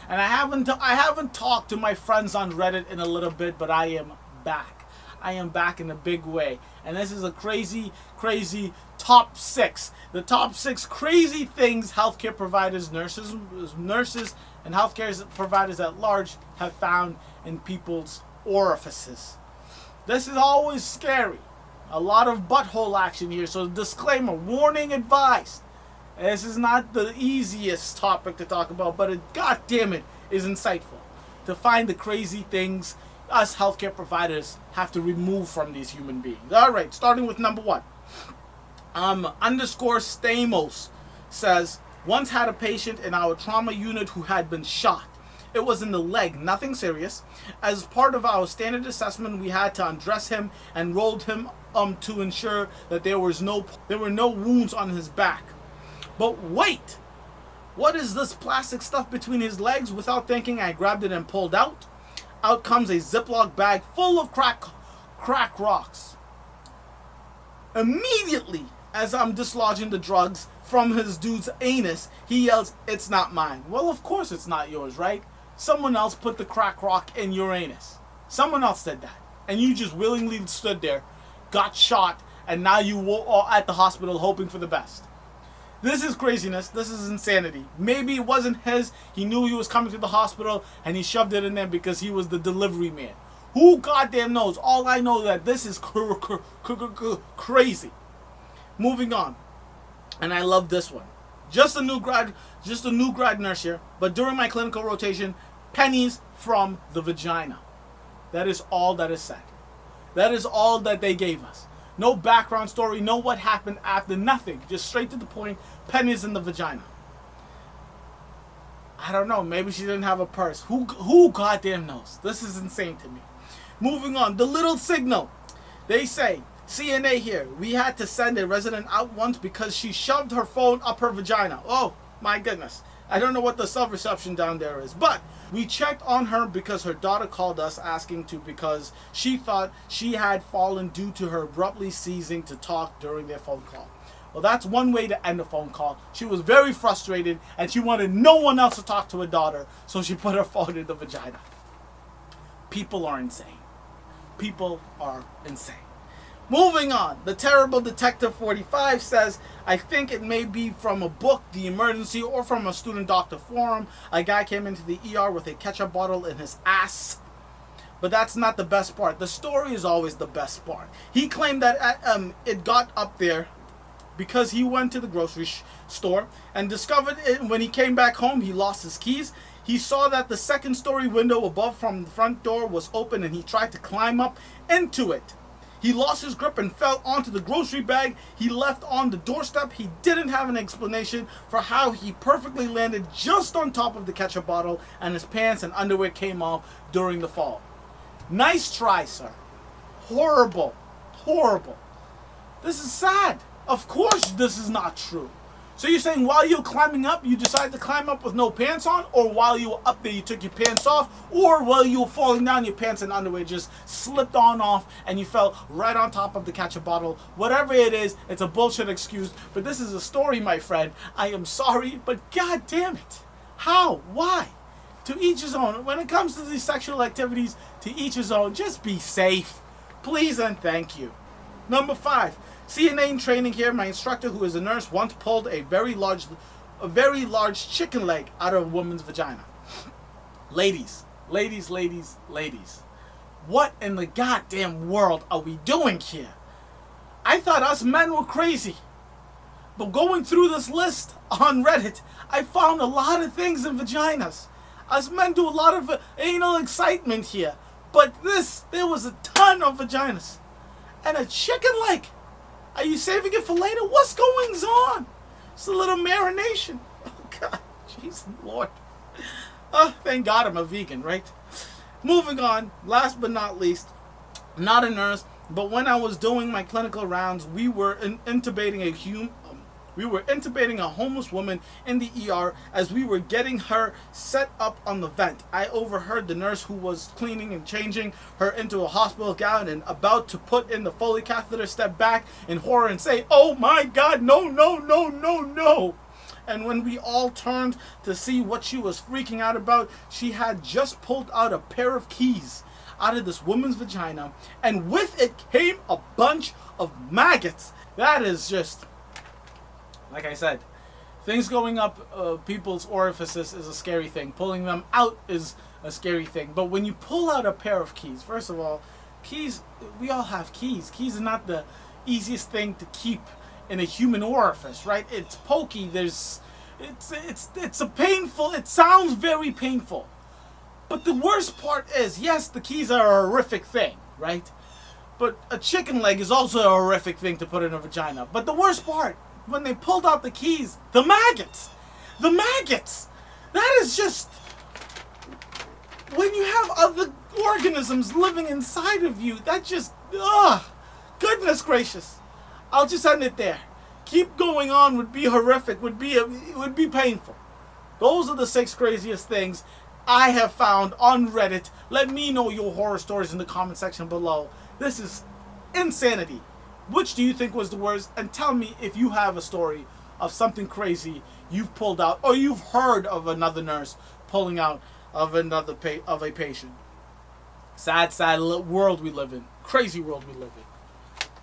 And I haven't talked to my friends on Reddit in a little bit, but I am back. I am back in a big way. And this is a crazy, crazy top 6. The top 6 crazy things healthcare providers, nurses and healthcare providers at large have found in people's orifices. This is always scary. A lot of butthole action here. So disclaimer, warning, advised. This is not the easiest topic to talk about, but god damn it is insightful to find the crazy things us healthcare providers have to remove from these human beings. Alright, starting with number 1. Underscore Stamos says, once had a patient in our trauma unit who had been shot. It was in the leg, nothing serious. As part of our standard assessment, we had to undress him and rolled him to ensure that there were no wounds on his back. But wait, what is this plastic stuff between his legs? Without thinking, I grabbed it and pulled out. Out comes a Ziploc bag full of crack rocks. Immediately, as I'm dislodging the drugs from his dude's anus, he yells, "It's not mine." Well, of course it's not yours, right? Someone else put the crack rock in your anus. Someone else did that. And you just willingly stood there, got shot, and now you are at the hospital hoping for the best. This is craziness. This is insanity. Maybe it wasn't his. He knew he was coming to the hospital and he shoved it in there because he was the delivery man. Who goddamn knows? All I know that this is crazy. Moving on. And I love this one. Just a new grad nurse here. But during my clinical rotation, pennies from the vagina. That is all that is said. That is all that they gave us. No background story, no what happened after, nothing. Just straight to the point, pennies in the vagina. I don't know, maybe she didn't have a purse. Who goddamn knows? This is insane to me. Moving on, the little signal. They say, CNA here, we had to send a resident out once because she shoved her phone up her vagina. Oh, my goodness. I don't know what the self-reception down there is, but we checked on her because her daughter called us asking to because she thought she had fallen due to her abruptly ceasing to talk during their phone call. Well, that's one way to end a phone call. She was very frustrated and she wanted no one else to talk to her daughter, so she put her phone in the vagina. People are insane. People are insane. Moving on, the terrible Detective 45 says, I think it may be from a book, The Emergency, or from a student doctor forum. A guy came into the ER with a ketchup bottle in his ass. But that's not the best part. The story is always the best part. He claimed that it got up there because he went to the grocery store and discovered it. When he came back home, he lost his keys. He saw that the second story window above from the front door was open and he tried to climb up into it. He lost his grip and fell onto the grocery bag he left on the doorstep. He didn't have an explanation for how he perfectly landed just on top of the ketchup bottle and his pants and underwear came off during the fall. Nice try, sir. Horrible. Horrible. This is sad. Of course this is not true. So you're saying while you're climbing up, you decided to climb up with no pants on? Or while you were up there, you took your pants off? Or while you were falling down, your pants and underwear just slipped on off and you fell right on top of the ketchup bottle? Whatever it is, it's a bullshit excuse. But this is a story, my friend. I am sorry, but god damn it. How? Why? To each his own. When it comes to these sexual activities, to each his own. Just be safe. Please and thank you. Number 5. CNA training here. My instructor, who is a nurse, once pulled a very large chicken leg out of a woman's vagina. Ladies, ladies, ladies, ladies. What in the goddamn world are we doing here? I thought us men were crazy. But going through this list on Reddit, I found a lot of things in vaginas. Us men do a lot of anal excitement here. But there was a ton of vaginas. And a chicken leg. Are you saving it for later? What's going on? It's a little marination. Oh, God. Jesus, Lord. Oh, thank God I'm a vegan, right? Moving on. Last but not least, not a nurse, but when I was doing my clinical rounds, we were intubating a homeless woman in the ER as we were getting her set up on the vent. I overheard the nurse who was cleaning and changing her into a hospital gown and about to put in the Foley catheter step back in horror and say, "Oh my God, no, no, no, no, no." And when we all turned to see what she was freaking out about, she had just pulled out a pair of keys out of this woman's vagina, and with it came a bunch of maggots. That is just, like I said, things going up people's orifices is a scary thing. Pulling them out is a scary thing. But when you pull out a pair of keys, first of all, keys, we all have keys. Keys are not the easiest thing to keep in a human orifice, right? It's pokey. It's a painful, it sounds very painful. But the worst part is, yes, the keys are a horrific thing, right? But a chicken leg is also a horrific thing to put in a vagina. But the worst part, when they pulled out the keys, the maggots. The maggots. That is just, when you have other organisms living inside of you, that just, goodness gracious. I'll just end it there. Keep going on would be horrific, would be painful. Those are the 6 craziest things I have found on Reddit. Let me know your horror stories in the comment section below. This is insanity. Which do you think was the worst? And tell me if you have a story of something crazy you've pulled out, or you've heard of another nurse pulling out of a patient. Sad world we live in. Crazy world we live in.